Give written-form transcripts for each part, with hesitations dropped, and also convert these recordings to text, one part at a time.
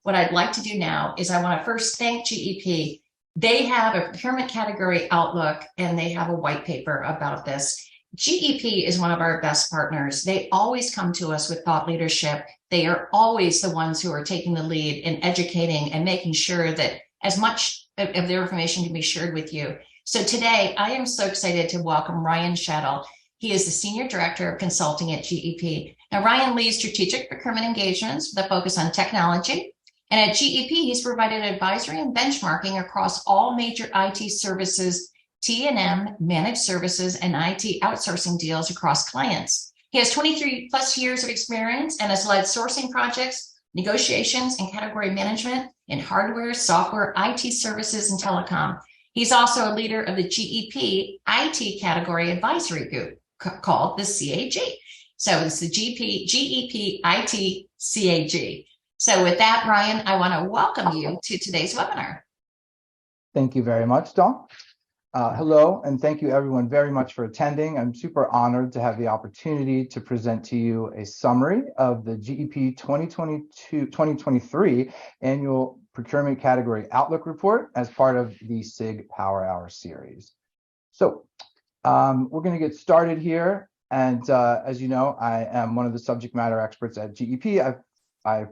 what I'd like to do now is I want to first thank GEP. They have a procurement category outlook and they have a white paper about this. GEP is one of our best partners. They always come to us with thought leadership. They are always the ones who are taking the lead in educating and making sure that as much of their information can be shared with you. So today, I am so excited to welcome Ryan Shadle. He is the Senior Director of Consulting at GEP. Now, Ryan leads strategic procurement engagements with a focus on technology. And at GEP, he's provided advisory and benchmarking across all major IT services, T&M, managed services, and IT outsourcing deals across clients. He has 23 plus years of experience and has led sourcing projects, negotiations, and category management in hardware, software, IT services, and telecom. He's also a leader of the GEP IT category advisory group called the CAG. So it's the GEP IT CAG. So with that, Ryan, I want to welcome you to today's webinar. Thank you very much, Dawn. Hello, and thank you everyone very much for attending. I'm super honored to have the opportunity to present to you a summary of the GEP 2023 Annual Procurement Category Outlook Report as part of the SIG Power Hour series. So we're going to get started here. And as you know, I am one of the subject matter experts at GEP. I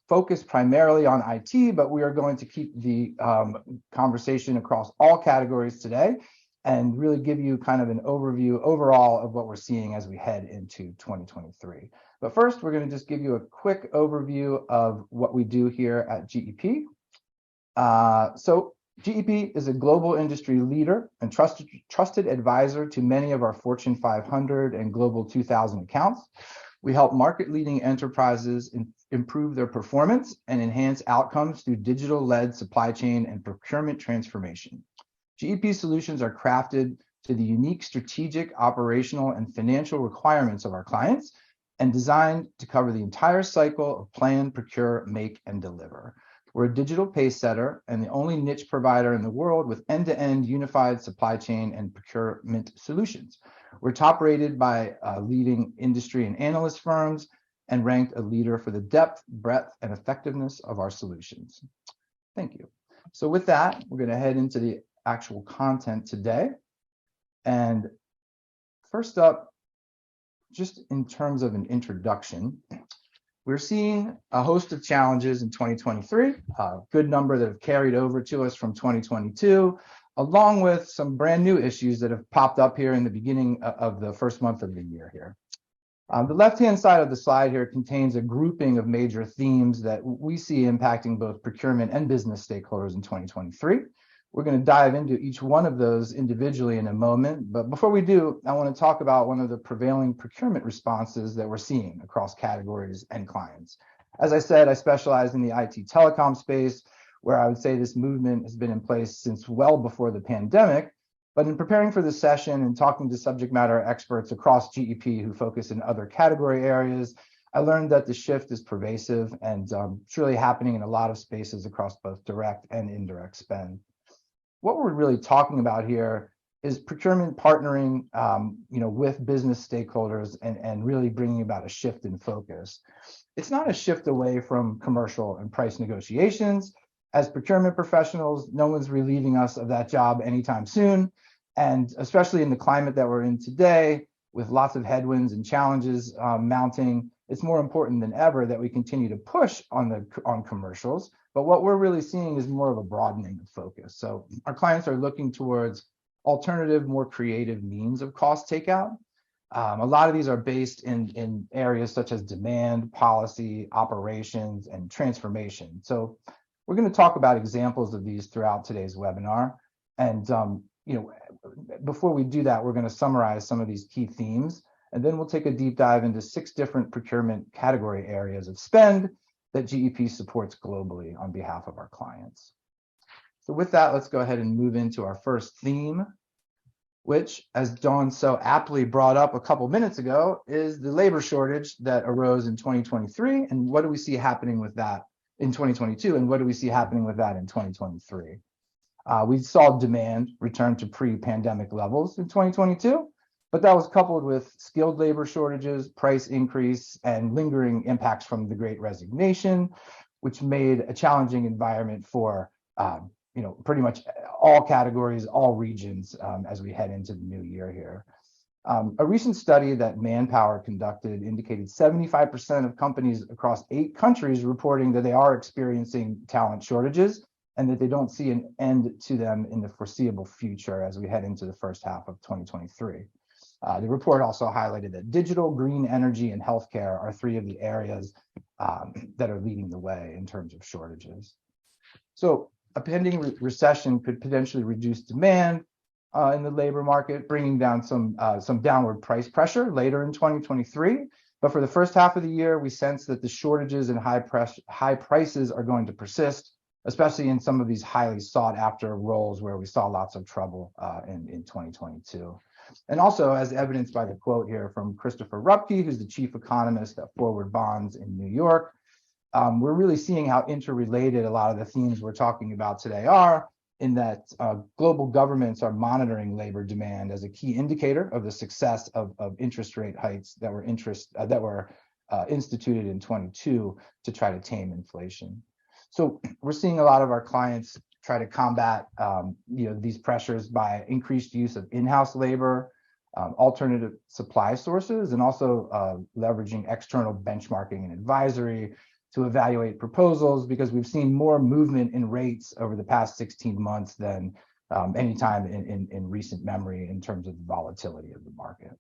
focus primarily on IT, but we are going to keep the conversation across all categories today and really give you kind of an overview overall of what we're seeing as we head into 2023. But first, we're going to just give you a quick overview of what we do here at GEP. So GEP is a global industry leader and trusted advisor to many of our Fortune 500 and Global 2000 accounts. We help market-leading enterprises improve their performance and enhance outcomes through digital-led supply chain and procurement transformation. GEP solutions are crafted to the unique strategic, operational, and financial requirements of our clients and designed to cover the entire cycle of plan, procure, make, and deliver. We're a digital pace setter and the only niche provider in the world with end-to-end unified supply chain and procurement solutions. We're top rated by leading industry and analyst firms and ranked a leader for the depth, breadth, and effectiveness of our solutions. Thank you. So with that, we're going to head into the actual content today. And first up, just in terms of an introduction, we're seeing a host of challenges in 2023, a good number that have carried over to us from 2022, along with some brand new issues that have popped up here in the beginning of the first month of the year here. The left-hand side of the slide here contains a grouping of major themes that we see impacting both procurement and business stakeholders in 2023. We're going to dive into each one of those individually in a moment, but before we do, I want to talk about one of the prevailing procurement responses that we're seeing across categories and clients. As I said, I specialize in the IT telecom space, where I would say this movement has been in place since well before the pandemic. But in preparing for this session and talking to subject matter experts across GEP who focus in other category areas, I learned that the shift is pervasive and it's really happening in a lot of spaces across both direct and indirect spend. What we're really talking about here is procurement partnering with business stakeholders and really bringing about a shift in focus. It's not a shift away from commercial and price negotiations. As procurement professionals, no one's relieving us of that job anytime soon. And especially in the climate that we're in today, with lots of headwinds and challenges mounting, it's more important than ever that we continue to push on commercials. But what we're really seeing is more of a broadening of focus. So our clients are looking towards alternative, more creative means of cost takeout. A lot of these are based in areas such as demand, policy, operations, and transformation. So we're going to talk about examples of these throughout today's webinar. And before we do that, we're going to summarize some of these key themes, and then we'll take a deep dive into 6 different procurement category areas of spend that GEP supports globally on behalf of our clients. So with that, let's go ahead and move into our first theme, which, as Dawn so aptly brought up a couple minutes ago, is the labor shortage that arose in 2023, and what do we see happening with that in 2022, and what do we see happening with that in 2023? We saw demand return to pre-pandemic levels in 2022, but that was coupled with skilled labor shortages, price increase, and lingering impacts from the Great Resignation. which made a challenging environment for pretty much all categories, all regions as we head into the new year here. A recent study that Manpower conducted indicated 75% of companies across 8 countries reporting that they are experiencing talent shortages and that they don't see an end to them in the foreseeable future as we head into the first half of 2023. The report also highlighted that digital, green energy, and healthcare are 3 of the areas that are leading the way in terms of shortages. So a pending recession could potentially reduce demand in the labor market, bringing down some downward price pressure later in 2023. But for the first half of the year, we sense that the shortages and high prices are going to persist, especially in some of these highly sought after roles where we saw lots of trouble in 2022. And also, as evidenced by the quote here from Christopher Rupke, who's the chief economist at Forward Bonds in New York, we're really seeing how interrelated a lot of the themes we're talking about today are, in that global governments are monitoring labor demand as a key indicator of the success of interest rate hikes that were instituted in 22 to try to tame inflation. So we're seeing a lot of our clients try to combat these pressures by increased use of in-house labor, alternative supply sources, and also leveraging external benchmarking and advisory to evaluate proposals, because we've seen more movement in rates over the past 16 months than any time in recent memory in terms of the volatility of the market.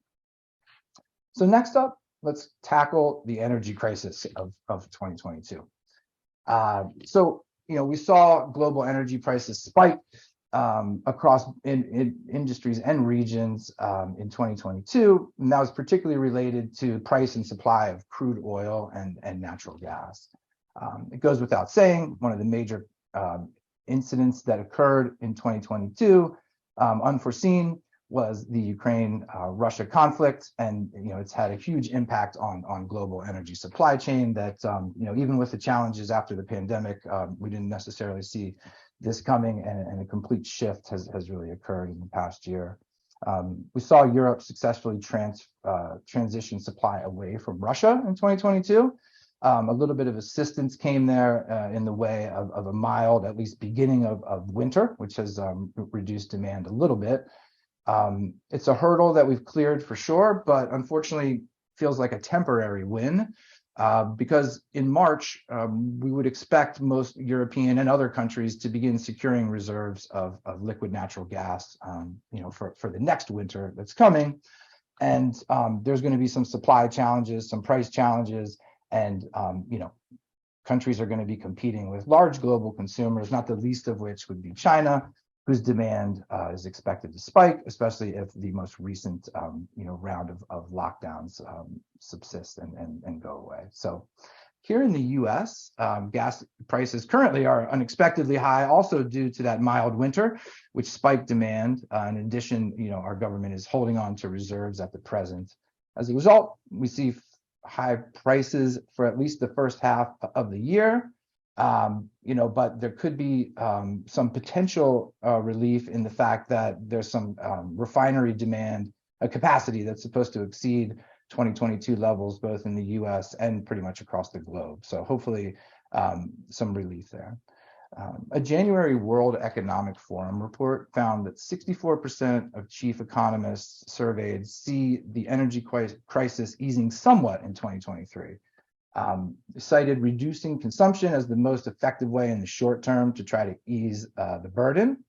So next up, let's tackle the energy crisis of 2022. We saw global energy prices spike across industries and regions in 2022, and that was particularly related to price and supply of crude oil and natural gas. It goes without saying, one of the major incidents that occurred in 2022, unforeseen, was the Ukraine-Russia conflict, and it's had a huge impact on global energy supply chain that even with the challenges after the pandemic, we didn't necessarily see this coming, and a complete shift has really occurred in the past year. We saw Europe successfully transition supply away from Russia in 2022. A little bit of assistance came there in the way of a mild, at least beginning of winter, which has reduced demand a little bit. It's a hurdle that we've cleared for sure, but unfortunately feels like a temporary win. Because in March, we would expect most European and other countries to begin securing reserves of liquid natural gas, for the next winter that's coming. And there's going to be some supply challenges, some price challenges, and countries are going to be competing with large global consumers, not the least of which would be China, whose demand is expected to spike, especially if the most recent round of lockdowns subsist and go away. So here in the US, gas prices currently are unexpectedly high, also due to that mild winter, which spiked demand. In addition, our government is holding on to reserves at the present. As a result, we see high prices for at least the first half of the year. But there could be some potential relief in the fact that there's some refinery demand, a capacity that's supposed to exceed 2022 levels, both in the US and pretty much across the globe. So hopefully some relief there. A January World Economic Forum report found that 64% of chief economists surveyed see the energy crisis easing somewhat in 2023. Cited reducing consumption as the most effective way in the short term to try to ease the burden.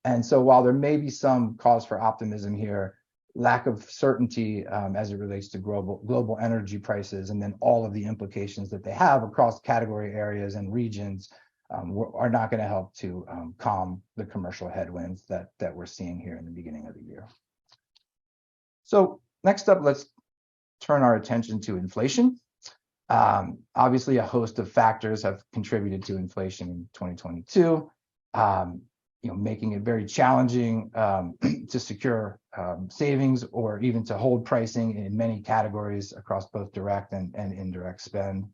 And so while there may be some cause for optimism here, lack of certainty as it relates to global energy prices, and then all of the implications that they have across category areas and regions are not going to help to calm the commercial headwinds that we're seeing here in the beginning of the year. So next up, let's turn our attention to inflation. Obviously, a host of factors have contributed to inflation in 2022, making it very challenging to secure savings or even to hold pricing in many categories across both direct and indirect spend.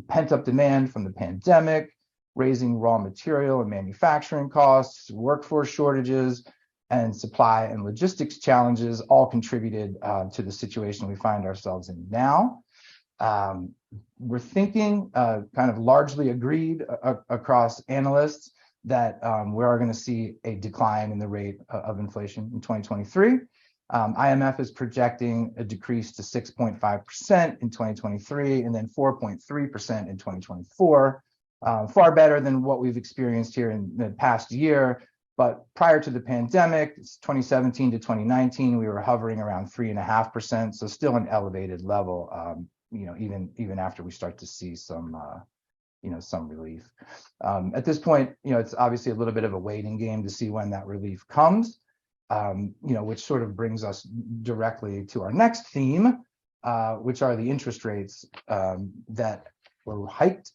Pent-up demand from the pandemic, raising raw material and manufacturing costs, workforce shortages, and supply and logistics challenges all contributed to the situation we find ourselves in now. we're thinking kind of largely agreed across analysts that we are going to see a decline in the rate of inflation in 2023. IMF is projecting a decrease to 6.5% in 2023 and then 4.3% in 2024, far better than what we've experienced here in the past year. But prior to the pandemic, 2017 to 2019, we were hovering around 3.5%, so still an elevated level, even after we start to see some some relief. At this point, it's obviously a little bit of a waiting game to see when that relief comes, which sort of brings us directly to our next theme, which are the interest rates that were hiked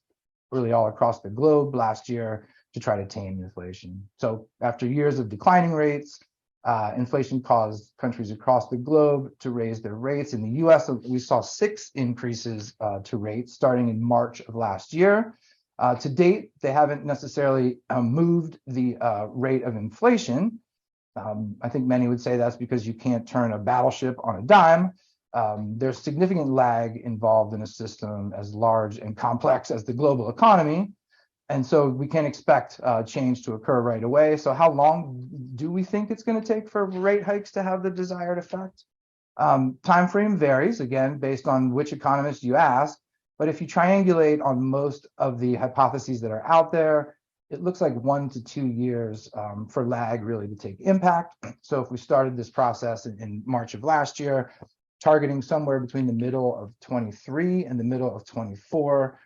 really all across the globe last year to try to tame inflation. So after years of declining rates, inflation caused countries across the globe to raise their rates. In the US, we saw 6 increases to rates starting in March of last year. To date, they haven't necessarily moved the rate of inflation. I think many would say that's because you can't turn a battleship on a dime. There's significant lag involved in a system as large and complex as the global economy. And so we can't expect change to occur right away. So how long do we think it's going to take for rate hikes to have the desired effect? Time frame varies, again, based on which economist you ask. But if you triangulate on most of the hypotheses that are out there, it looks like 1 to 2 years for lag really to take impact. So if we started this process in March of last year, targeting somewhere between the middle of 23 and the middle of 24,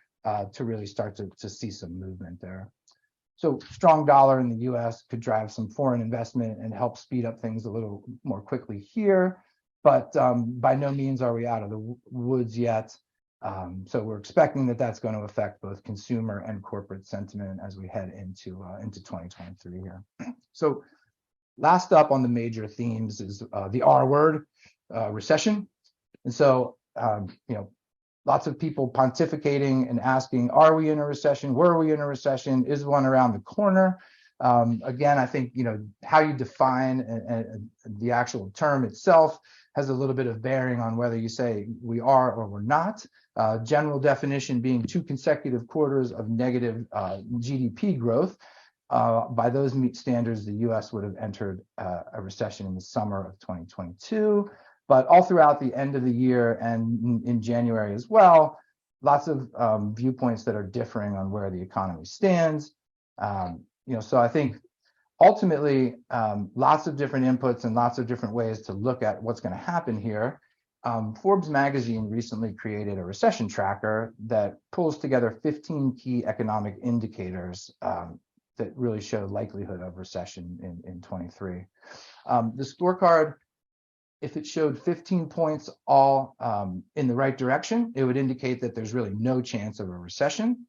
to really start to see some movement there. So strong dollar in the US could drive some foreign investment and help speed up things a little more quickly here, but by no means are we out of the woods yet. So we're expecting that that's going to affect both consumer and corporate sentiment as we head into 2023 here. So last up on the major themes is the R word, recession. And so, lots of people pontificating and asking, are we in a recession? Were we in a recession? Is one around the corner? Again, I think, how you define the actual term itself has a little bit of bearing on whether you say we are or we're not. General definition being 2 consecutive quarters of negative GDP growth. By those standards, the US would have entered a recession in the summer of 2022. But all throughout the end of the year and in January as well, lots of viewpoints that are differing on where the economy stands. So I think ultimately, lots of different inputs and lots of different ways to look at what's going to happen here. Forbes magazine recently created a recession tracker that pulls together 15 key economic indicators that really show likelihood of recession in 23. The scorecard, if it showed 15 points all in the right direction, it would indicate that there's really no chance of a recession.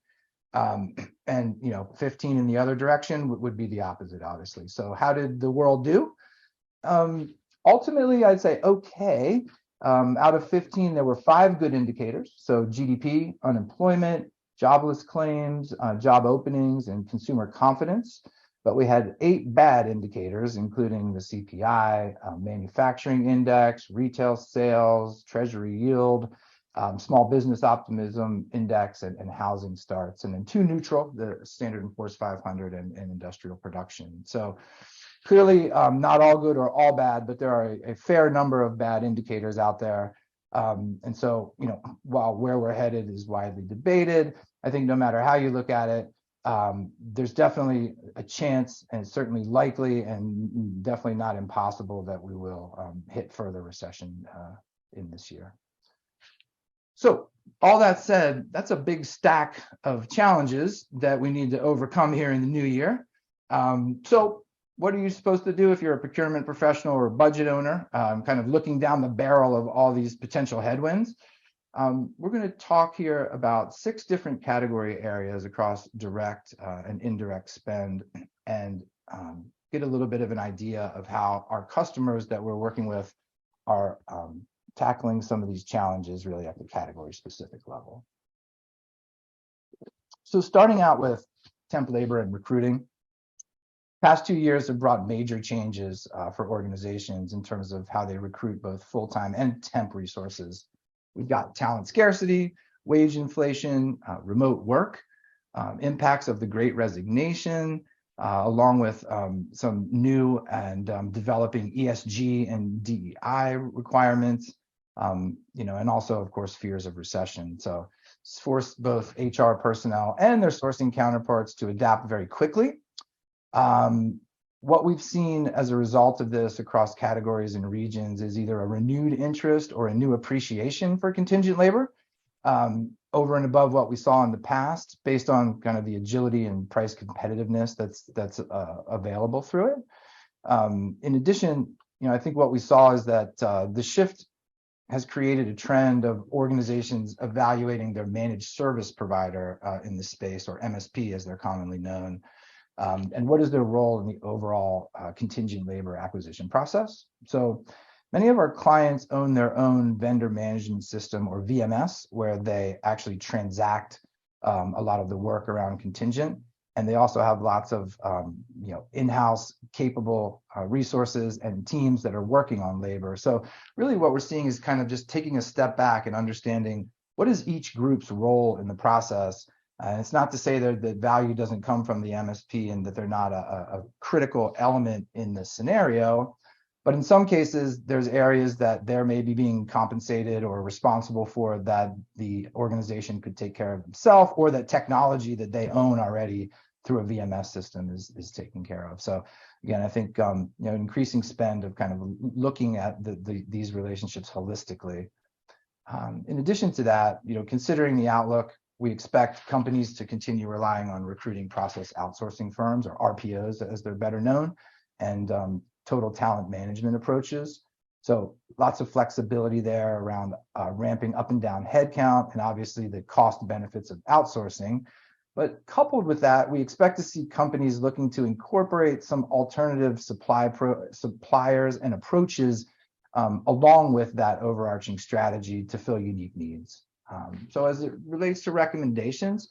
And 15 in the other direction would be the opposite, obviously. So how did the world do? Ultimately, I'd say okay. Out of 15, there were 5 good indicators. So GDP, unemployment, jobless claims, job openings, and consumer confidence. But we had 8 bad indicators, including the CPI, manufacturing index, retail sales, treasury yield, small business optimism index, and housing starts. And then 2 neutral, the Standard & Poor's 500 and industrial production. So clearly not all good or all bad, but there are a fair number of bad indicators out there. And so, while where we're headed is widely debated, I think no matter how you look at it, there's definitely a chance, and certainly likely, and definitely not impossible, that we will hit further recession in this year. So all that said, that's a big stack of challenges that we need to overcome here in the new year. So what are you supposed to do if you're a procurement professional or a budget owner, kind of looking down the barrel of all these potential headwinds? We're going to talk here about 6 different category areas across direct and indirect spend, and get a little bit of an idea of how our customers that we're working with are tackling some of these challenges really at the category specific level. So starting out with temp labor and recruiting, past 2 years have brought major changes for organizations in terms of how they recruit both full-time and temp resources. We've got talent scarcity, wage inflation, remote work, impacts of the Great Resignation, along with some new and developing ESG and DEI requirements, and also, of course, fears of recession. So it's forced both HR personnel and their sourcing counterparts to adapt very quickly. What we've seen as a result of this across categories and regions is either a renewed interest or a new appreciation for contingent labor, over and above what we saw in the past, based on kind of the agility and price competitiveness that's available through it. In addition, I think what we saw is that the shift has created a trend of organizations evaluating their managed service provider in the space, or MSP as they're commonly known, and what is their role in the overall contingent labor acquisition process. So many of our clients own their own vendor management system, or VMS, where they actually transact a lot of the work around contingent. And they also have lots of in-house capable resources and teams that are working on labor. So really what we're seeing is kind of just taking a step back and understanding what is each group's role in the process. And it's not to say that value doesn't come from the MSP and that they're not a critical element in the scenario. But in some cases, there's areas that they're maybe being compensated or responsible for that the organization could take care of themselves, or that technology that they own already through a VMS system is taken care of. So again, I think increasing spend of kind of looking at these relationships holistically. In addition to that, considering the outlook, we expect companies to continue relying on recruiting process outsourcing firms, or RPOs as they're better known, and total talent management approaches. So lots of flexibility there around ramping up and down headcount, and obviously the cost benefits of outsourcing. But coupled with that, we expect to see companies looking to incorporate some alternative suppliers and approaches along with that overarching strategy to fill unique needs. So as it relates to recommendations,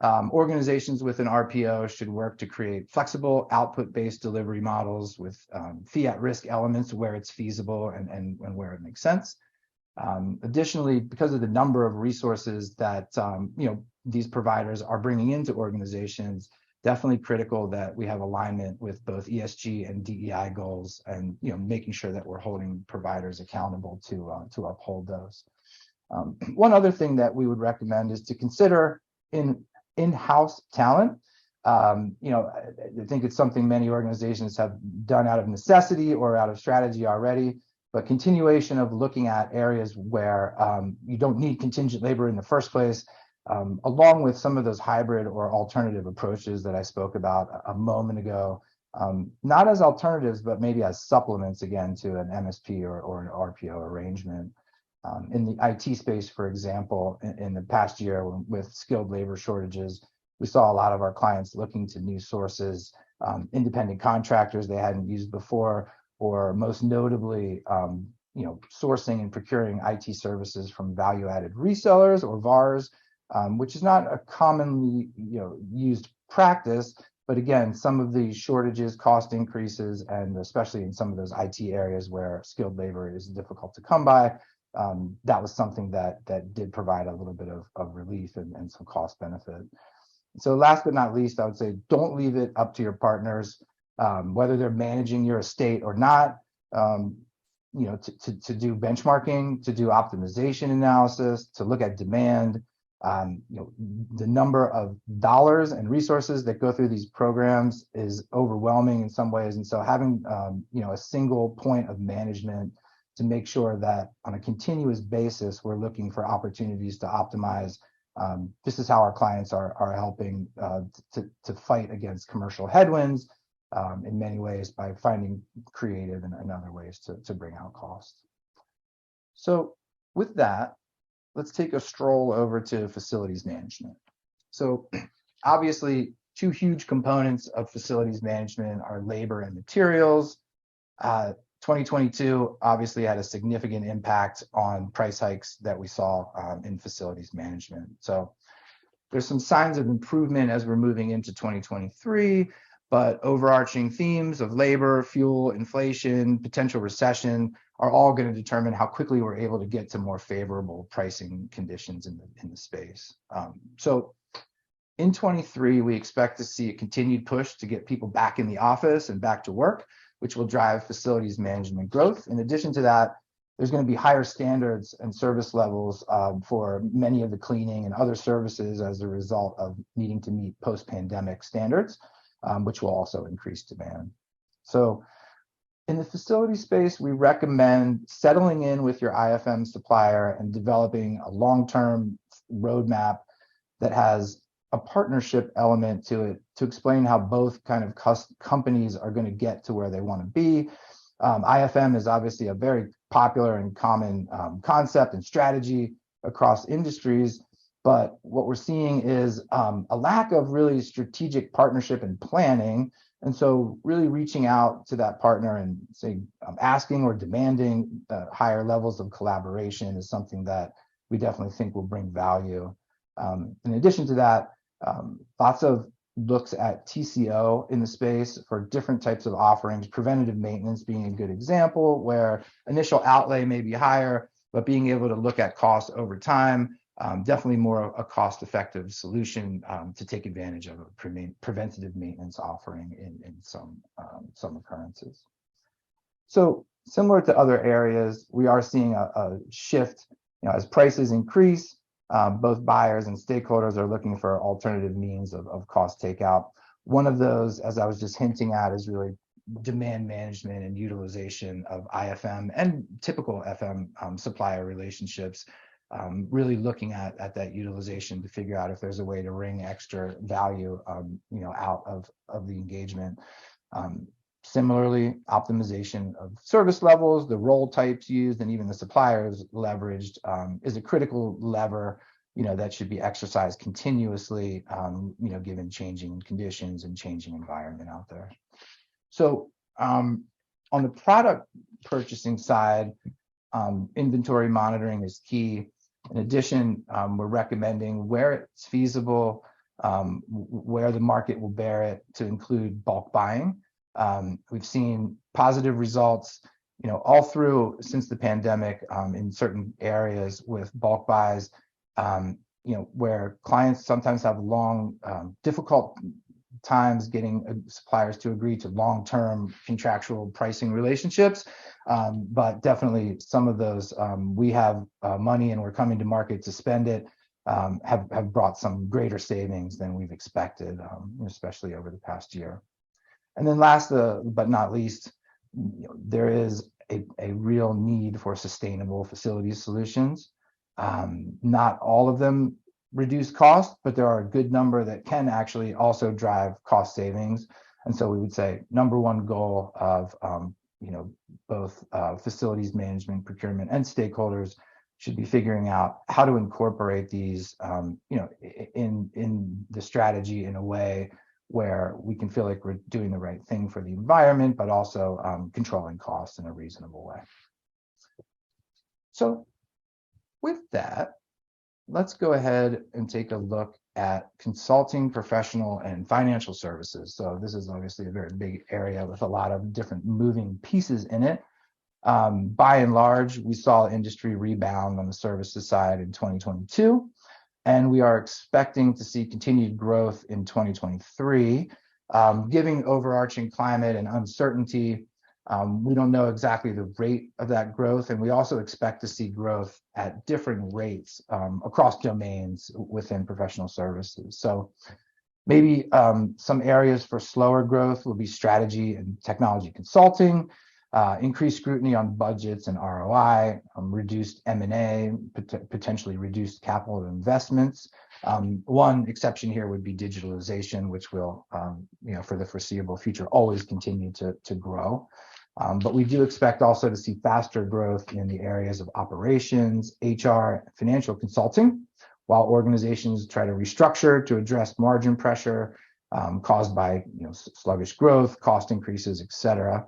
organizations with an RPO should work to create flexible output-based delivery models with fee at-risk elements where it's feasible and where it makes sense. Additionally, because of the number of resources that these providers are bringing into organizations, definitely critical that we have alignment with both ESG and DEI goals, and making sure that we're holding providers accountable to uphold those. One other thing that we would recommend is to consider in-house talent. I think it's something many organizations have done out of necessity or out of strategy already, but continuation of looking at areas where you don't need contingent labor in the first place, along with some of those hybrid or alternative approaches that I spoke about a moment ago, not as alternatives, but maybe as supplements, again, to an MSP or an RPO arrangement. In the IT space, for example, in the past year with skilled labor shortages, we saw a lot of our clients looking to new sources, independent contractors they hadn't used before, or most notably, sourcing and procuring IT services from value-added resellers or VARs, which is not a commonly used practice. But again, some of the shortages, cost increases, and especially in some of those IT areas where skilled labor is difficult to come by, that was something that did provide a little bit of relief and some cost benefit. So last but not least, I would say don't leave it up to your partners, whether they're managing your estate or not, to do benchmarking, to do optimization analysis, to look at demand. The number of dollars and resources that go through these programs is overwhelming in some ways, and so having a single point of management to make sure that on a continuous basis we're looking for opportunities to optimize. This is how our clients are helping to fight against commercial headwinds in many ways by finding creative and other ways to bring out costs. So with that, let's take a stroll over to facilities management. So obviously, two huge components of facilities management are labor and materials. 2022 obviously had a significant impact on price hikes that we saw in facilities management. So there's some signs of improvement as we're moving into 2023, but overarching themes of labor, fuel, inflation, potential recession are all going to determine how quickly we're able to get to more favorable pricing conditions in the space. So in 23, we expect to see a continued push to get people back in the office and back to work, which will drive facilities management growth. In addition to that, there's going to be higher standards and service levels for many of the cleaning and other services as a result of needing to meet post-pandemic standards, which will also increase demand. So in the facility space, we recommend settling in with your IFM supplier and developing a long-term roadmap that has a partnership element to it to explain how both kind of companies are going to get to where they want to be. IFM is obviously a very popular and common concept and strategy across industries, but what we're seeing is a lack of really strategic partnership and planning. And so really reaching out to that partner and say, asking or demanding higher levels of collaboration is something that we definitely think will bring value. In addition to that, lots of looks at TCO in the space for different types of offerings, preventative maintenance being a good example, where initial outlay may be higher, but being able to look at costs over time, definitely more a cost-effective solution to take advantage of a preventative maintenance offering in some occurrences. So similar to other areas, we are seeing a shift, as prices increase. Both buyers and stakeholders are looking for alternative means of cost takeout. One of those, as I was just hinting at, is really demand management and utilization of IFM and typical FM supplier relationships, really looking at that utilization to figure out if there's a way to wring extra value out of the engagement. Similarly, optimization of service levels, the role types used, and even the suppliers leveraged is a critical lever, that should be exercised continuously, given changing conditions and changing environment out there. So on the product purchasing side, inventory monitoring is key. In addition, we're recommending where it's feasible, where the market will bear it, to include bulk buying. We've seen positive results, all through since the pandemic in certain areas with bulk buys, where clients sometimes have long, difficult times getting suppliers to agree to long-term contractual pricing relationships. But definitely some of those, we have money and we're coming to market to spend it, have brought some greater savings than we've expected, especially over the past year. And then last but not least, there is a real need for sustainable facilities solutions. Not all of them reduce cost, but there are a good number that can actually also drive cost savings. And so we would say number one goal of both facilities management, procurement, and stakeholders should be figuring out how to incorporate these in the strategy in a way where we can feel like we're doing the right thing for the environment, but also controlling costs in a reasonable way. So with that, let's go ahead and take a look at consulting, professional, and financial services. So this is obviously a very big area with a lot of different moving pieces in it. By and large, we saw industry rebound on the services side in 2022. And we are expecting to see continued growth in 2023. Given overarching climate and uncertainty, we don't know exactly the rate of that growth, and we also expect to see growth at different rates across domains within professional services. So maybe some areas for slower growth will be strategy and technology consulting, increased scrutiny on budgets and ROI, reduced M&A, potentially reduced capital investments. One exception here would be digitalization, which will, for the foreseeable future, always continue to grow. But we do expect also to see faster growth in the areas of operations, HR, financial consulting, while organizations try to restructure to address margin pressure caused by sluggish growth, cost increases, et cetera.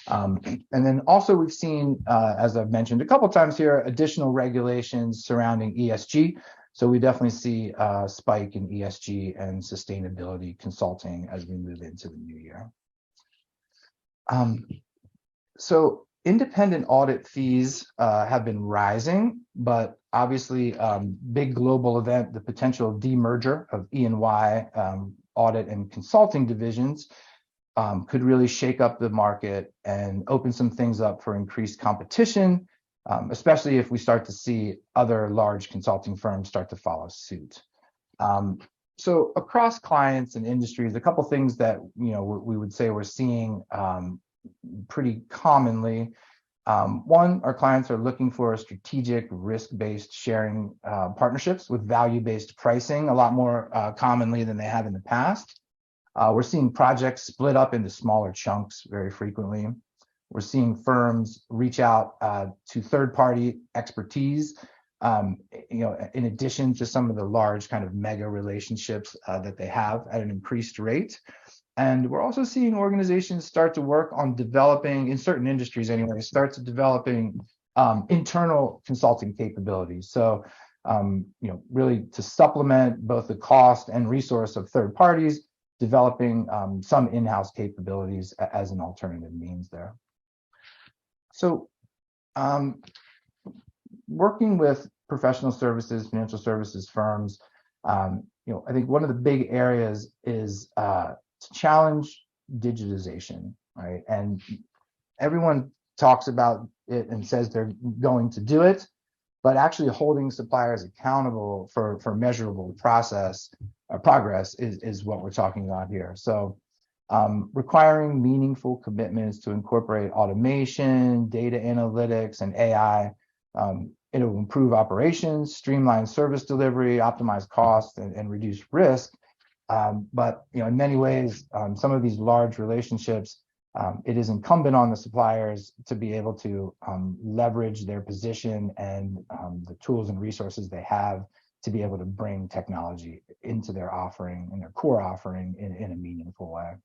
And then also we've seen, as I've mentioned a couple times here, additional regulations surrounding ESG. So we definitely see a spike in ESG and sustainability consulting as we move into the new year. So independent audit fees have been rising, but obviously big global event, the potential demerger of E&Y audit and consulting divisions could really shake up the market and open some things up for increased competition, especially if we start to see other large consulting firms start to follow suit. So across clients and industries, a couple things that we would say we're seeing pretty commonly. One, our clients are looking for strategic risk-based sharing partnerships with value-based pricing a lot more commonly than they have in the past. We're seeing projects split up into smaller chunks very frequently. We're seeing firms reach out to third-party expertise, in addition to some of the large kind of mega relationships that they have at an increased rate. And we're also seeing organizations start to work on developing, in certain industries anyway, developing internal consulting capabilities. So, really to supplement both the cost and resource of third parties, developing some in-house capabilities as an alternative means there. So, working with professional services, financial services firms, I think one of the big areas is to challenge digitization, right? And everyone talks about it and says they're going to do it, but actually holding suppliers accountable for measurable progress is what we're talking about here. So requiring meaningful commitments to incorporate automation, data analytics, and AI. It'll improve operations, streamline service delivery, optimize costs, and reduce risk. But in many ways, some of these large relationships, it is incumbent on the suppliers to be able to leverage their position and the tools and resources they have to be able to bring technology into their offering and their core offering in a meaningful way.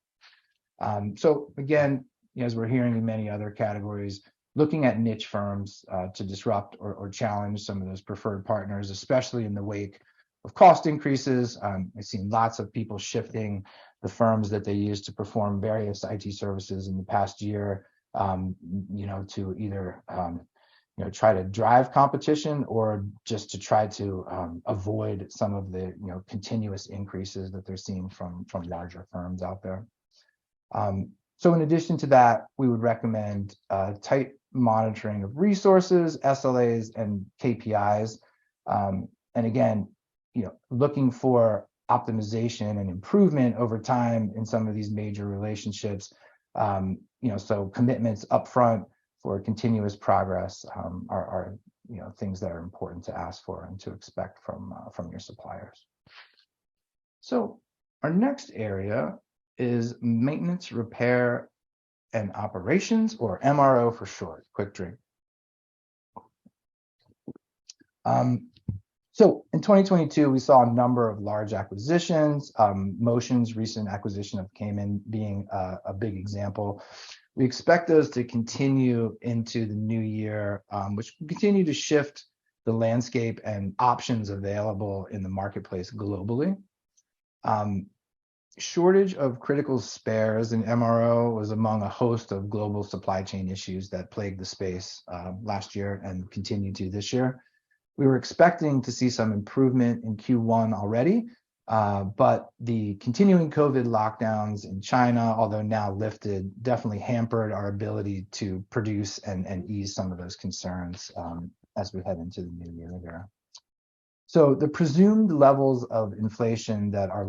So again, as we're hearing in many other categories, looking at niche firms to disrupt or challenge some of those preferred partners, especially in the wake of cost increases. I've seen lots of people shifting the firms that they use to perform various IT services in the past year, to either try to drive competition or just to try to avoid some of the continuous increases that they're seeing from larger firms out there. So in addition to that, we would recommend tight monitoring of resources, SLAs, and KPIs. And again, looking for optimization and improvement over time in some of these major relationships. So commitments upfront for continuous progress are things that are important to ask for and to expect from your suppliers. So our next area is maintenance, repair, and operations, or MRO for short. Quick drink. So in 2022, we saw a number of large acquisitions. Motion's recent acquisition of Cayman being a big example. We expect those to continue into the new year, which will continue to shift the landscape and options available in the marketplace globally. Shortage of critical spares in MRO was among a host of global supply chain issues that plagued the space last year and continue to this year. We were expecting to see some improvement in Q1 already, but the continuing COVID lockdowns in China, although now lifted, definitely hampered our ability to produce and ease some of those concerns as we head into the new year here. So the presumed levels of inflation that are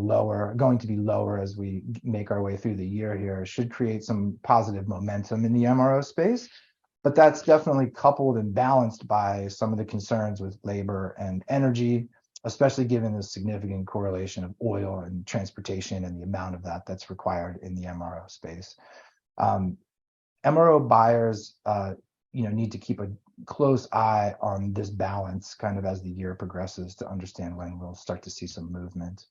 going to be lower as we make our way through the year here should create some positive momentum in the MRO space. But that's definitely coupled and balanced by some of the concerns with labor and energy, especially given the significant correlation of oil and transportation and the amount of that's required in the MRO space. MRO buyers, need to keep a close eye on this balance kind of as the year progresses to understand when we'll start to see some movement.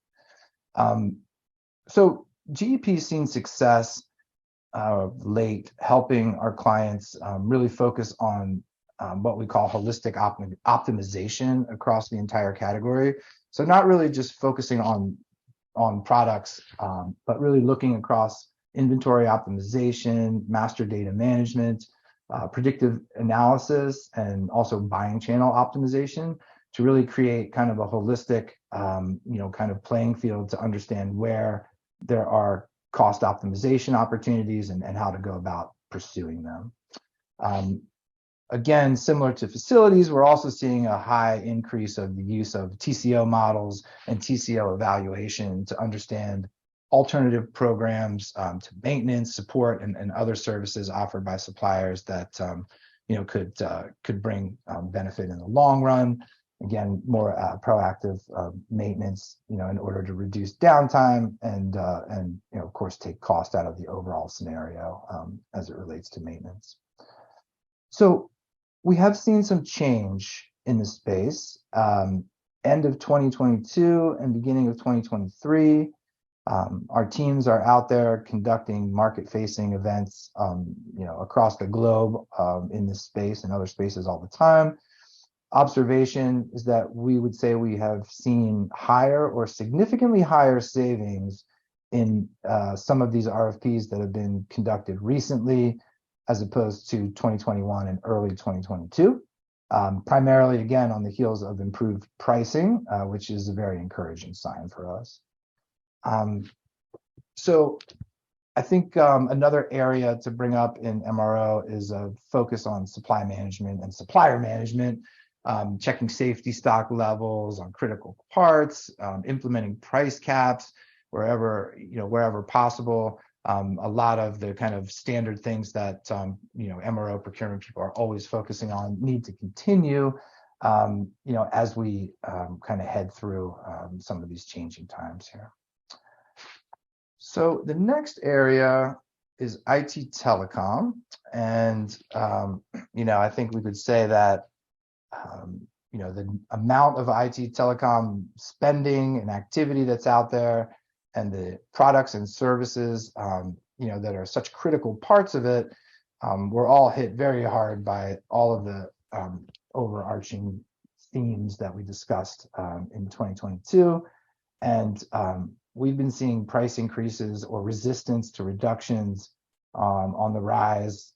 So GEP's seen success late helping our clients really focus on what we call holistic optimization across the entire category. So not really just focusing on products, but really looking across inventory optimization, master data management, predictive analysis, and also buying channel optimization to really create kind of a holistic, kind of playing field to understand where there are cost optimization opportunities and how to go about pursuing them. Again, similar to facilities, we're also seeing a high increase of the use of TCO models and TCO evaluation to understand alternative programs to maintenance, support, and other services offered by suppliers that could bring benefit in the long run. Again, more proactive maintenance, in order to reduce downtime and of course take cost out of the overall scenario as it relates to maintenance. So we have seen some change in the space. End of 2022 and beginning of 2023, our teams are out there conducting market-facing events, across the globe in this space and other spaces all the time. Observation is that we would say we have seen higher or significantly higher savings in some of these RFPs that have been conducted recently, as opposed to 2021 and early 2022. Primarily, again, on the heels of improved pricing, which is a very encouraging sign for us. So I think another area to bring up in MRO is a focus on supply management and supplier management, checking safety stock levels on critical parts, implementing price caps wherever possible. A lot of the kind of standard things that MRO procurement people are always focusing on need to continue, as we kind of head through some of these changing times here. So the next area is IT telecom, and I think we could say that the amount of IT telecom spending and activity that's out there, and the products and services, that are such critical parts of it, we're all hit very hard by all of the overarching themes that we discussed in 2022. And we've been seeing price increases or resistance to reductions on the rise,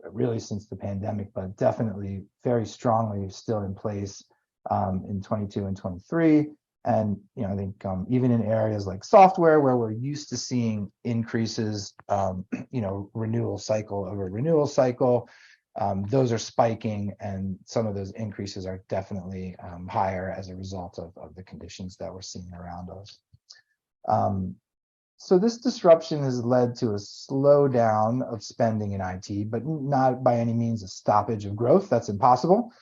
really since the pandemic, but definitely very strongly still in place in 22 and 23. And I think even in areas like software, where we're used to seeing increases, renewal cycle over renewal cycle, those are spiking, and some of those increases are definitely higher as a result of the conditions that we're seeing around us. So this disruption has led to a slowdown of spending in IT, but not by any means a stoppage of growth. That's impossible.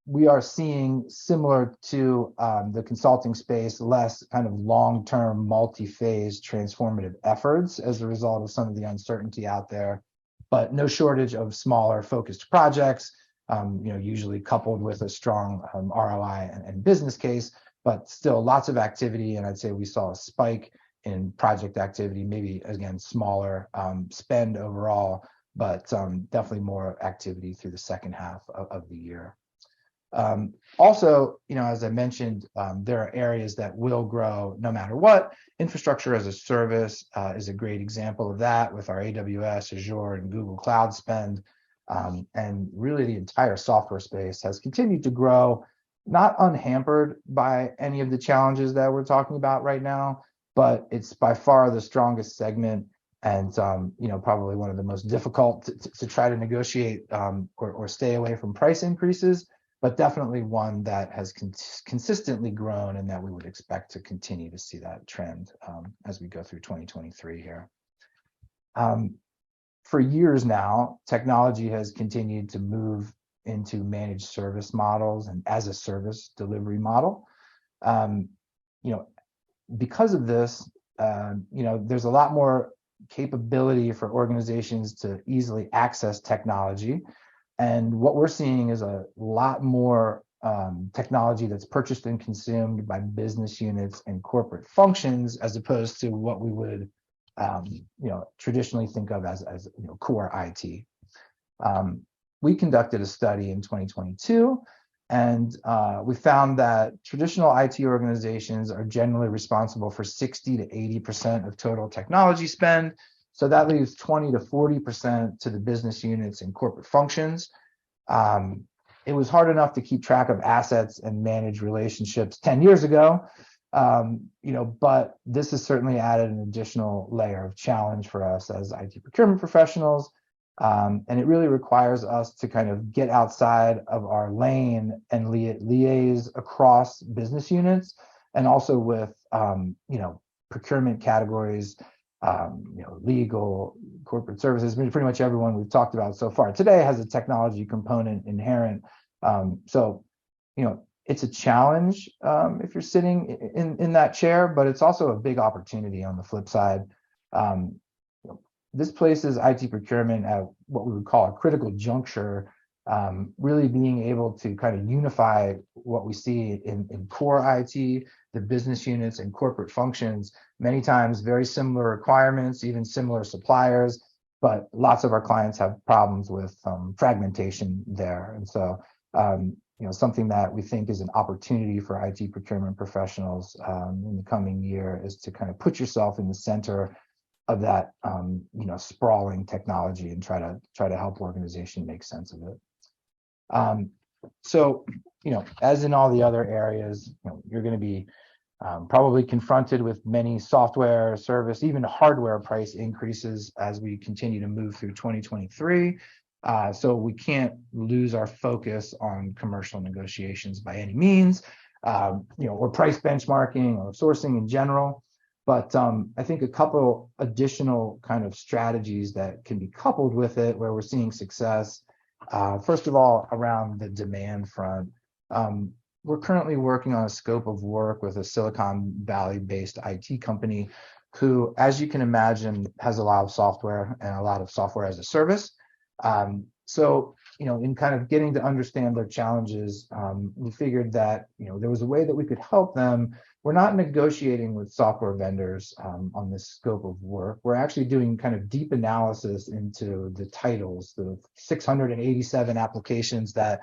We are seeing, similar to the consulting space, less kind of long-term, multi-phase transformative efforts as a result of some of the uncertainty out there, but no shortage of smaller focused projects, usually coupled with a strong ROI and business case, but still lots of activity. And I'd say we saw a spike in project activity, maybe again, smaller spend overall, but definitely more activity through the second half of the year. Also, as I mentioned, there are areas that will grow no matter what. Infrastructure as a service is a great example of that, with our AWS, Azure, and Google Cloud spend. And really the entire software space has continued to grow, not unhampered by any of the challenges that we're talking about right now, but it's by far the strongest segment, and probably one of the most difficult to try to negotiate or stay away from price increases, but definitely one that has consistently grown, and that we would expect to continue to see that trend as we go through 2023 here. For years now, technology has continued to move into managed service models and as a service delivery model. Because of this, there's a lot more capability for organizations to easily access technology. And what we're seeing is a lot more technology that's purchased and consumed by business units and corporate functions, as opposed to what we would traditionally think of as core IT. We conducted a study in 2022, and we found that traditional IT organizations are generally responsible for 60 to 80% of total technology spend. So that leaves 20 to 40% to the business units and corporate functions. It was hard enough to keep track of assets and manage relationships 10 years ago, but this has certainly added an additional layer of challenge for us as IT procurement professionals. And it really requires us to kind of get outside of our lane and liaise across business units and also with, procurement categories, legal, corporate services. I mean, pretty much everyone we've talked about so far today has a technology component inherent. It's a challenge if you're sitting in that chair, but it's also a big opportunity on the flip side. This places IT procurement at what we would call a critical juncture, really being able to kind of unify what we see in core IT, the business units and corporate functions, many times very similar requirements, even similar suppliers, but lots of our clients have problems with fragmentation there. And so, something that we think is an opportunity for IT procurement professionals in the coming year is to kind of put yourself in the center of that, sprawling technology and try to help organization make sense of it. As in all the other areas, you're going to be probably confronted with many software, service, even hardware price increases as we continue to move through 2023. So we can't lose our focus on commercial negotiations by any means, or price benchmarking or sourcing in general. But I think a couple additional kind of strategies that can be coupled with it where we're seeing success. First of all, around the demand front, we're currently working on a scope of work with a Silicon Valley-based IT company who, as you can imagine, has a lot of software and a lot of software as a service. In kind of getting to understand their challenges, we figured that, there was a way that we could help them. We're not negotiating with software vendors on this scope of work. We're actually doing kind of deep analysis into the titles, the 687 applications that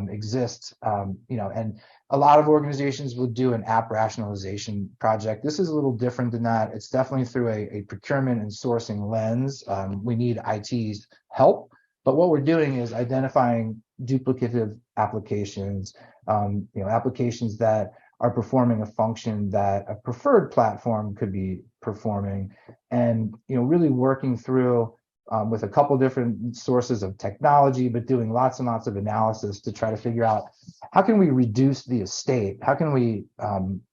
exist, and a lot of organizations will do an app rationalization project. This is a little different than that. It's definitely through a procurement and sourcing lens. We need IT's help, but what we're doing is identifying duplicative applications, applications that are performing a function that a preferred platform could be performing, and really working through with a couple different sources of technology, but doing lots and lots of analysis to try to figure out how can we reduce the estate? How can we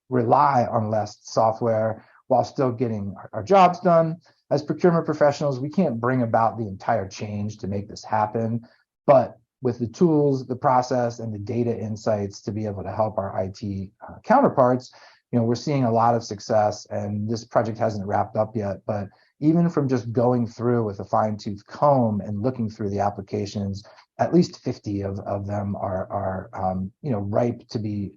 rely on less software while still getting our jobs done? As procurement professionals, we can't bring about the entire change to make this happen, but with the tools, the process, and the data insights to be able to help our IT counterparts, we're seeing a lot of success, and this project hasn't wrapped up yet, but even from just going through with a fine-tooth comb and looking through the applications, at least 50 of them are ripe to be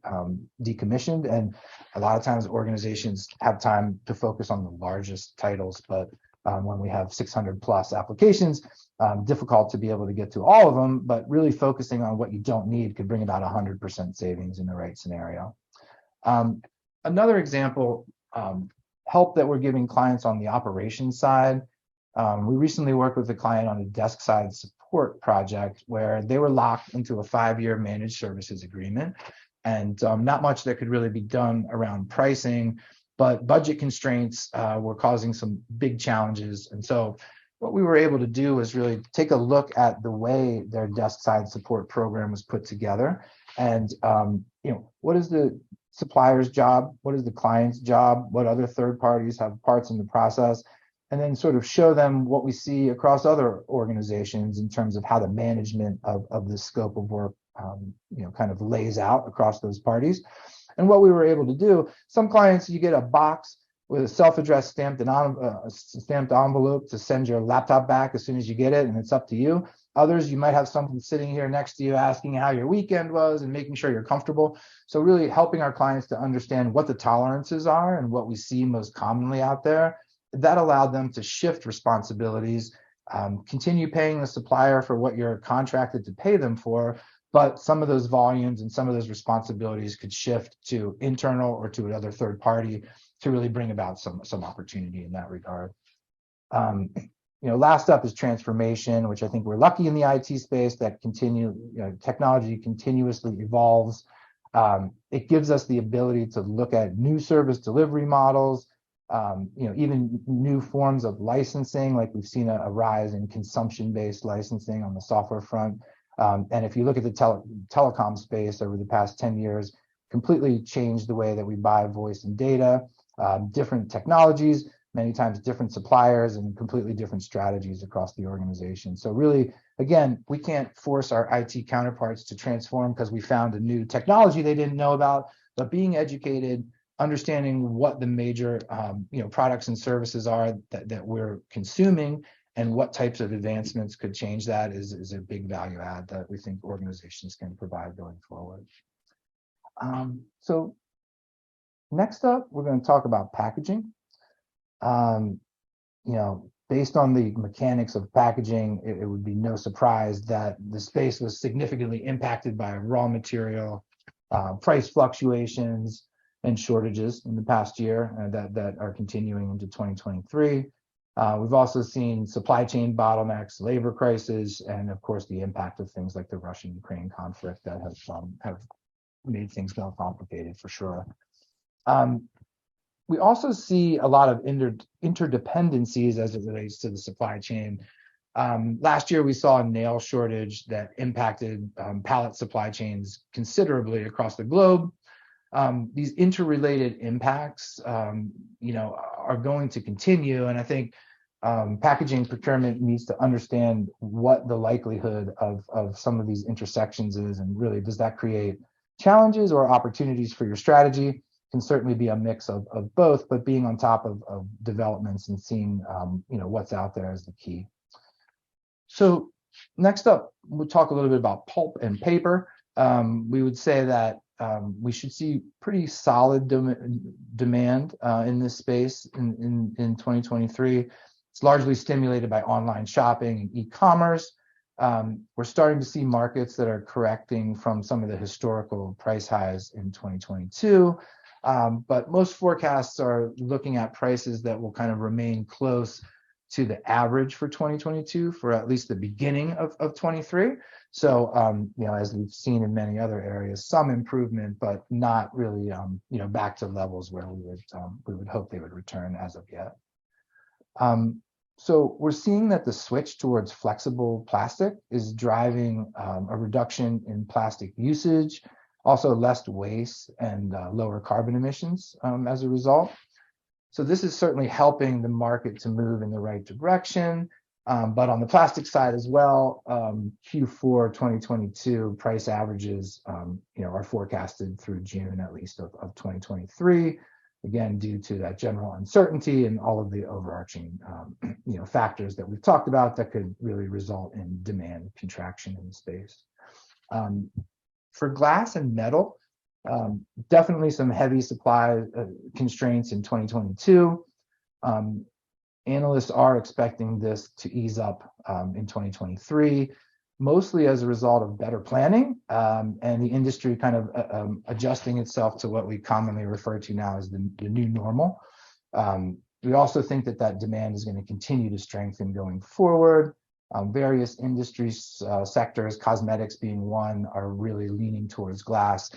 decommissioned. And a lot of times organizations have time to focus on the largest titles, but when we have 600 plus applications, difficult to be able to get to all of them, but really focusing on what you don't need could bring about 100% savings in the right scenario. Another example, help that we're giving clients on the operations side. We recently worked with a client on a desk side support project where they were locked into a 5-year managed services agreement, and not much that could really be done around pricing, but budget constraints were causing some big challenges. And so what we were able to do was really take a look at the way their desk side support program was put together, and what is the supplier's job, what is the client's job, what other third parties have parts in the process, and then sort of show them what we see across other organizations in terms of how the management of this scope of work kind of lays out across those parties. And what we were able to do, some clients, you get a box with a self-addressed stamped envelope to send your laptop back as soon as you get it, and it's up to you. Others, you might have someone sitting here next to you asking how your weekend was and making sure you're comfortable. So really helping our clients to understand what the tolerances are and what we see most commonly out there. That allowed them to shift responsibilities, continue paying the supplier for what you're contracted to pay them for, but some of those volumes and some of those responsibilities could shift to internal or to another third party to really bring about some opportunity in that regard. Last up is transformation, which I think we're lucky in the IT space that technology continuously evolves. It gives us the ability to look at new service delivery models, even new forms of licensing, like we've seen a rise in consumption-based licensing on the software front. And if you look at the telecom space over the past 10 years, completely changed the way that we buy voice and data, different technologies, many times different suppliers and completely different strategies across the organization. So really, again, we can't force our IT counterparts to transform because we found a new technology they didn't know about, but being educated, understanding what the major products and services are that we're consuming and what types of advancements could change that is a big value add that we think organizations can provide going forward. So next up, we're going to talk about packaging. Based on the mechanics of packaging, it would be no surprise that the space was significantly impacted by raw material price fluctuations and shortages in the past year that are continuing into 2023. We've also seen supply chain bottlenecks, labor crisis, and of course the impact of things like the Russian-Ukraine conflict that have made things more complicated for sure. We also see a lot of interdependencies as it relates to the supply chain. Last year, we saw a nail shortage that impacted pallet supply chains considerably across the globe. These interrelated impacts, are going to continue, and I think packaging procurement needs to understand what the likelihood of some of these intersections is, and really, does that create challenges or opportunities for your strategy? Can certainly be a mix of both, but being on top of developments and seeing what's out there is the key. So next up, we'll talk a little bit about pulp and paper. We would say that we should see pretty solid demand in this space in 2023. It's largely stimulated by online shopping and e-commerce. We're starting to see markets that are correcting from some of the historical price highs in 2022. But most forecasts are looking at prices that will kind of remain close to the average for 2022 for at least the beginning of 23. So, as we've seen in many other areas, some improvement, but not really, back to levels where we would hope they would return as of yet. So we're seeing that the switch towards flexible plastic is driving a reduction in plastic usage, also less waste and lower carbon emissions as a result. So this is certainly helping the market to move in the right direction. But on the plastic side as well, Q4 2022 price averages, are forecasted through June at least of 2023. Again, due to that general uncertainty and all of the overarching, factors that we've talked about that could really result in demand contraction in the space. For glass and metal, definitely some heavy supply constraints in 2022. Analysts are expecting this to ease up in 2023, mostly as a result of better planning and the industry kind of adjusting itself to what we commonly refer to now as the new normal. We also think that demand is going to continue to strengthen going forward. Various industry sectors, cosmetics being one, are really leaning towards glass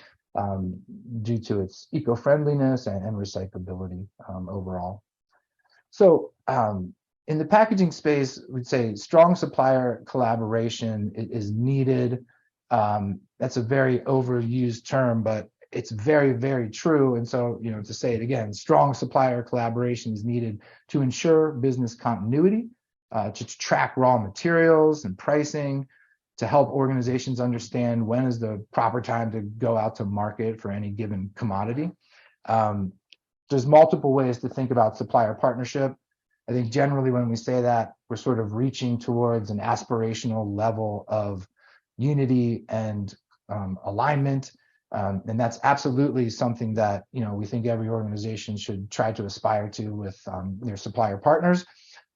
due to its eco-friendliness and recyclability overall. So in the packaging space, we'd say strong supplier collaboration is needed. That's a very overused term, but it's very, very true. And so, to say it again, strong supplier collaboration is needed to ensure business continuity, to track raw materials and pricing, to help organizations understand when is the proper time to go out to market for any given commodity. There's multiple ways to think about supplier partnership. I think generally when we say that, we're sort of reaching towards an aspirational level of unity and alignment. And that's absolutely something that, we think every organization should try to aspire to with their supplier partners.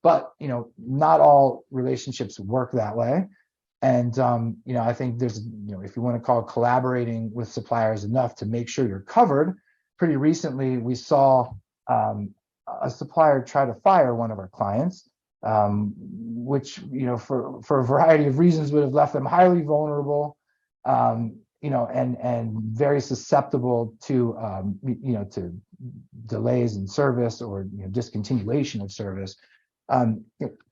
But, not all relationships work that way. And, I think there's, if you want to call collaborating with suppliers enough to make sure you're covered. Pretty recently, we saw a supplier try to fire one of our clients which, for a variety of reasons would have left them highly vulnerable, and very susceptible to, to delays in service or discontinuation of service.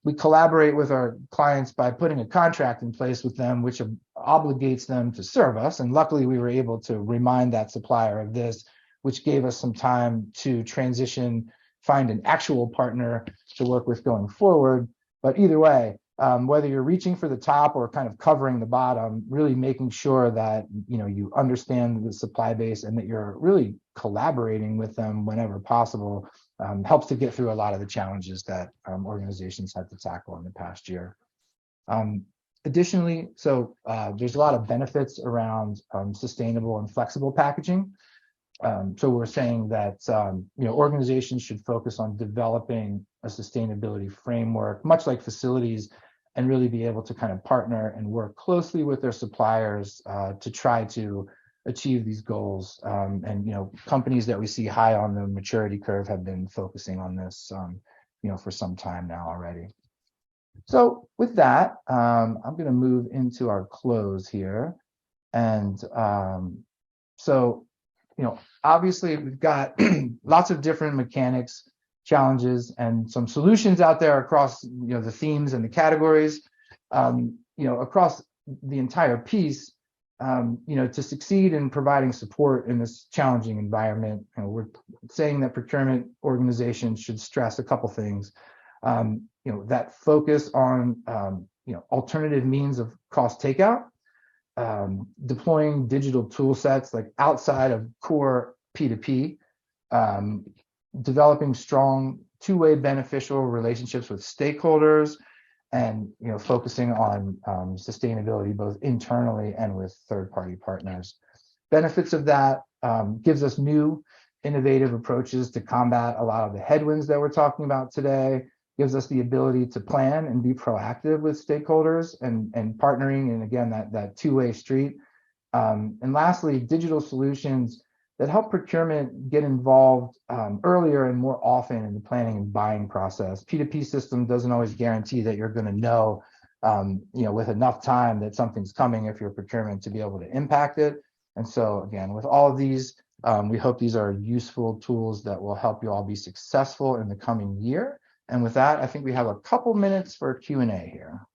We collaborate with our clients by putting a contract in place with them, which obligates them to serve us. And luckily, we were able to remind that supplier of this, which gave us some time to transition, find an actual partner to work with going forward. But either way, whether you're reaching for the top or kind of covering the bottom, really making sure that you understand the supply base and that you're really collaborating with them whenever possible helps to get through a lot of the challenges that organizations had to tackle in the past year. Additionally, there's a lot of benefits around sustainable and flexible packaging. So we're saying that organizations should focus on developing a sustainability framework, much like facilities, and really be able to kind of partner and work closely with their suppliers to try to achieve these goals. And companies that we see high on the maturity curve have been focusing on this, for some time now already. So with that, I'm going to move into our close here, and obviously we've got lots of different mechanics, challenges, and some solutions out there across the themes and the categories, across the entire piece. To succeed in providing support in this challenging environment, we're saying that procurement organizations should stress a couple things. That focus on alternative means of cost takeout, deploying digital tool sets like outside of core P2P, developing strong two-way beneficial relationships with stakeholders, and focusing on sustainability both internally and with third-party partners. Benefits of that gives us new innovative approaches to combat a lot of the headwinds that we're talking about today, gives us the ability to plan and be proactive with stakeholders and partnering, and again, that two-way street. And lastly, digital solutions that help procurement get involved earlier and more often in the planning and buying process. P2P system doesn't always guarantee that you're going to know, with enough time that something's coming if you're procurement to be able to impact it. And so again, with all of these, we hope these are useful tools that will help you all be successful in the coming year. And with that, I think we have a couple minutes for Q&A here.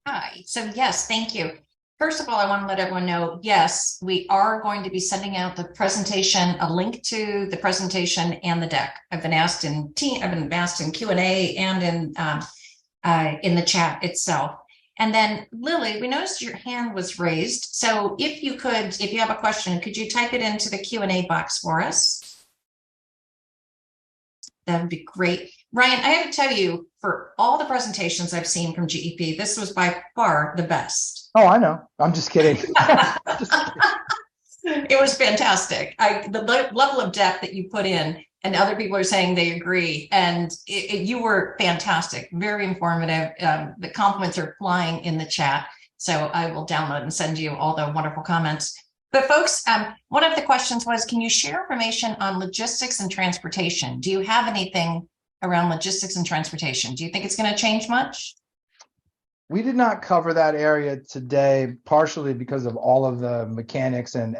Hi. So yes, thank you. First of all, I want to let everyone know, yes, we are going to be sending out the presentation, a link to the presentation and the deck. I've been asked in Q&A and in the chat itself. And then Lily, we noticed your hand was raised. So if you have a question, could you type it into the Q&A box for us? That would be great. Ryan, I have to tell you, for all the presentations I've seen from GEP, this was by far the best. Oh, I know. I'm just kidding. It was fantastic. The level of depth that you put in, and other people are saying they agree, and you were fantastic, very informative. The compliments are flying in the chat, so I will download and send you all the wonderful comments. But folks, one of the questions was, can you share information on logistics and transportation? Do you have anything around logistics and transportation? Do you think it's going to change much? We did not cover that area today, partially because of all of the mechanics and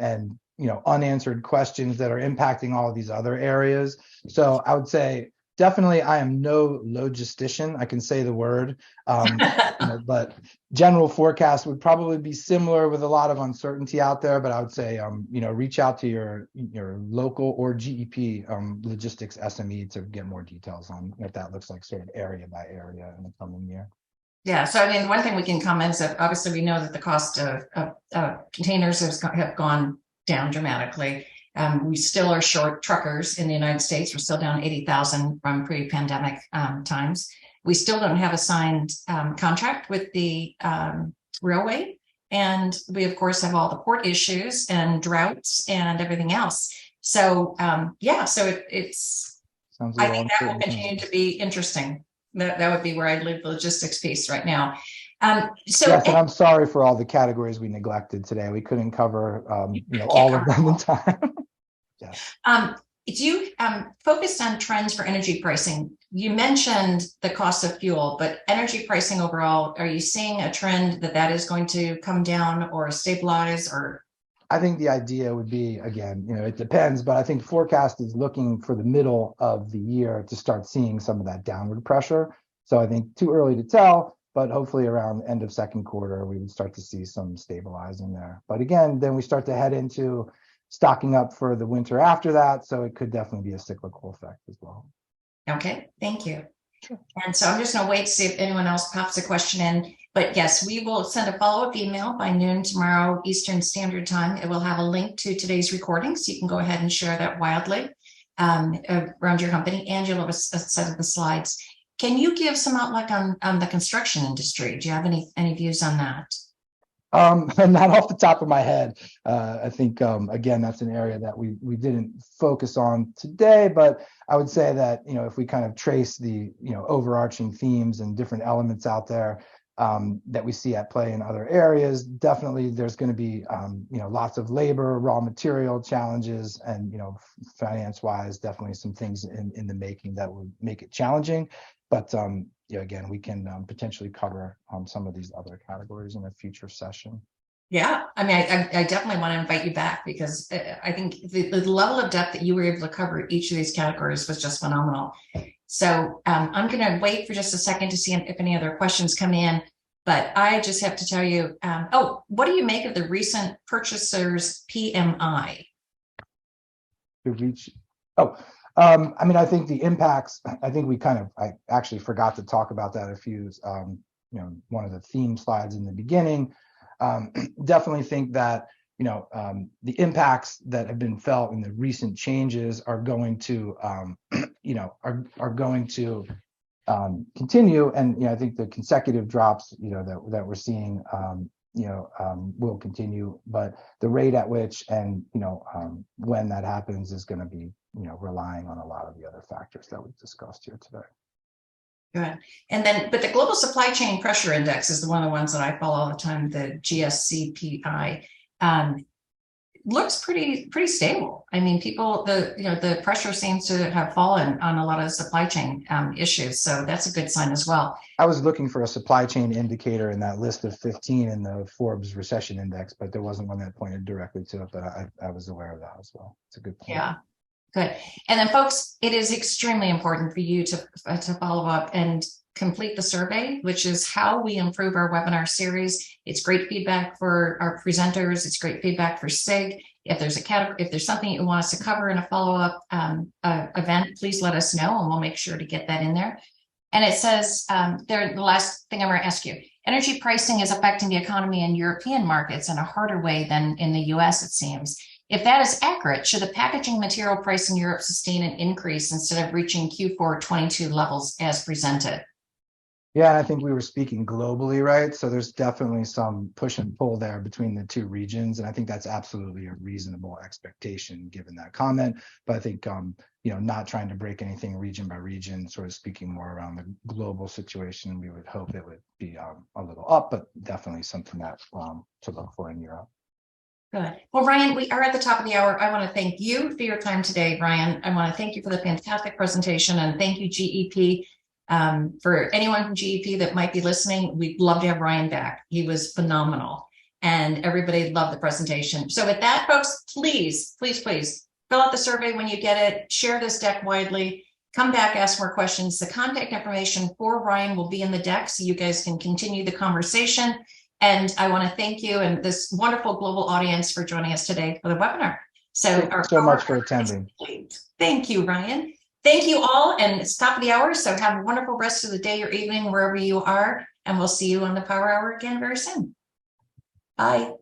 unanswered questions that are impacting all of these other areas. So I would say definitely I am no logistician. I can say the word, but general forecast would probably be similar with a lot of uncertainty out there. But I would say reach out to your local or GEP logistics SME to get more details on what that looks like, sort of area by area in the coming year. Yeah, so I mean, one thing we can comment is that obviously we know that the cost of containers have gone down dramatically. We still are short truckers in the United States. We're still down 80,000 from pre-pandemic times. We still don't have a signed contract with the railway. And we, of course, have all the port issues and droughts and everything else. So, it's, I think that will continue to be interesting. That would be where I'd leave the logistics piece right now. Yes, and I'm sorry for all the categories we neglected today. We couldn't cover all of them in time. Yes. you focused on trends for energy pricing. You mentioned the cost of fuel, but energy pricing overall, are you seeing a trend that is going to come down or stabilize? Or I think the idea would be, again, it depends, but I think forecast is looking for the middle of the year to start seeing some of that downward pressure. So I think too early to tell, but hopefully around the end of second quarter, we would start to see some stabilizing there. But again, then we start to head into stocking up for the winter after that. So it could definitely be a cyclical effect as well. okay, thank you. Sure. And so I'm just going to wait to see if anyone else pops a question in. But yes, we will send a follow-up email by noon tomorrow Eastern Standard Time. It will have a link to today's recording, so you can go ahead and share that wildly around your company, and you'll have a set of the slides. Can you give some outlook on the construction industry? Do you have any views on that? Not off the top of my head. I think, again, that's an area that we didn't focus on today, but I would say that, if we kind of trace the, overarching themes and different elements out there that we see at play in other areas, definitely there's going to be, lots of labor, raw material challenges, and, finance-wise, definitely some things in the making that would make it challenging. But again, we can potentially cover some of these other categories in a future session. Yeah, I mean, I definitely want to invite you back, because I think the level of depth that you were able to cover each of these categories was just phenomenal. So I'm going to wait for just a second to see if any other questions come in. But I just have to tell you, what do you make of the recent purchasers PMI? I mean, I think the impacts, I think I actually forgot to talk about that a few, one of the theme slides in the beginning. Definitely think that, the impacts that have been felt in the recent changes are going to, are going to continue. And, I think the consecutive drops, that we're seeing, will continue, but the rate at which and, when that happens is going to be, relying on a lot of the other factors that we've discussed here today. Good. And then, but the Global Supply Chain Pressure Index is one of the ones that I follow all the time, the GSCPI. Looks pretty stable. I mean, the pressure seems to have fallen on a lot of supply chain issues. So that's a good sign as well. I was looking for a supply chain indicator in that list of 15 in the Forbes recession index, but there wasn't one that pointed directly to it, but I was aware of that as well. It's a good point. Yeah. Good. And then, folks, it is extremely important for you to follow up and complete the survey, which is how we improve our webinar series. It's great feedback for our presenters. It's great feedback for SIG. If there's if there's something you want us to cover in a follow-up event, please let us know, and we'll make sure to get that in there. And it says the last thing I'm going to ask you: energy pricing is affecting the economy in European markets in a harder way than in the US, it seems. If that is accurate, should the packaging material price in Europe sustain an increase instead of reaching Q4 22 levels as presented? Yeah, I think we were speaking globally, right? So there's definitely some push and pull there between the two regions. And I think that's absolutely a reasonable expectation given that comment. But I think, not trying to break anything region by region, sort of speaking more around the global situation, we would hope it would be a little up, but definitely something that to look for in Europe. Good. Well, Ryan, we are at the top of the hour. I want to thank you for your time today, Ryan. I want to thank you for the fantastic presentation, and thank you, GEP. For anyone from GEP that might be listening, we'd love to have Ryan back. He was phenomenal, and everybody loved the presentation. So with that, folks, please fill out the survey when you get it. Share this deck widely. Come back, ask more questions. The contact information for Ryan will be in the deck, so you guys can continue the conversation. And I want to thank you and this wonderful global audience for joining us today for the webinar. Thank you so much for attending. Thank you, Ryan. Thank you all. And it's top of the hour. So have a wonderful rest of the day or evening, wherever you are. And we'll see you on the Power Hour again very soon. Bye.